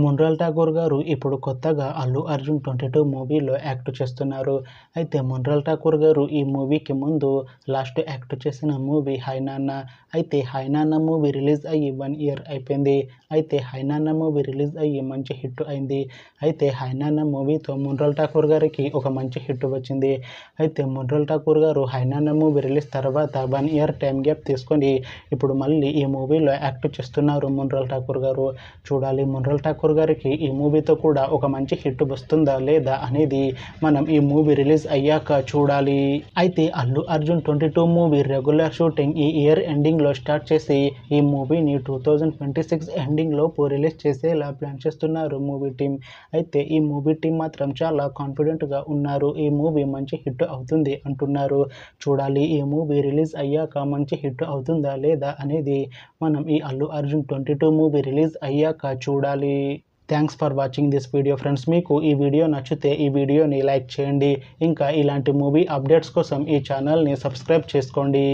మున్రల్ ఠాకూర్ గారు ఇప్పుడు కొత్తగా అల్లు అర్జున్ 22 మూవీలో యాక్ట్ చేస్తున్నారు. అయితే మున్రల్ ఠాకూర్ గారు ఈ మూవీకి ముందు లాస్ట్ యాక్ట్ చేసిన మూవీ హై నాన్న. అయితే హై నాన్న మూవీ రిలీజ్ అయ్యి 1 ఇయర్ అయిపోయింది. అయితే హై నాన్న మూవీ రిలీజ్ అయ్యి మంచి హిట్ అయింది. అయితే హై నాన్న మూవీతో మున్రల్ ఠాకూర్ గారికి ఒక మంచి హిట్ వచ్చింది. అయితే మున్రల్ ఠాకూర్ గారు హై నాన్న మూవీ రిలీజ్ తర్వాత 1 ఇయర్ టైం గ్యాప్ తీసుకొని ఇప్పుడు మళ్ళీ ఈ మూవీలో యాక్ట్ చేస్తున్నారు మున్రల్ ఠాకూర్ గారు. చూడాలి మున్రల్ ఠాకూర్ గారికి ఈ మూవీతో కూడా ఒక మంచి హిట్ వస్తుందా లేదా అనేది మనం ఈ మూవీ రిలీజ్ అయ్యాక చూడాలి. అయితే Allu Arjun 22 movie regular shooting ఈ ఇయర్ ఎండింగ్ లో స్టార్ట్ చేసి ఈ మూవీని 2026 ఎండింగ్ లోపు రిలీజ్ చేసేలా ప్లాన్ చేస్తున్నారు మూవీ టీం. అయితే ఈ మూవీ టీం మాత్రం చాలా కాన్ఫిడెంట్ గా ఉన్నారు. ఈ మూవీ మంచి హిట్ అవుతుంది అంటున్నారు. చూడాలి ఈ మూవీ రిలీజ్ అయ్యాక మంచి హిట్ అవుతుందా లేదా అనేది మనం ఈ అల్లు అర్జున్ 22 మూవీ రిలీజ్ అయ్యాక చూడాలి. Thanks for watching this video friends. మీకు ఈ వీడియో నచ్చితే ఈ వీడియోని లైక్ చేయండి. ఇంకా ఇలాంటి మూవీ అప్డేట్స్ కోసం ఈ ఛానల్ని సబ్స్క్రైబ్ చేసుకోండి.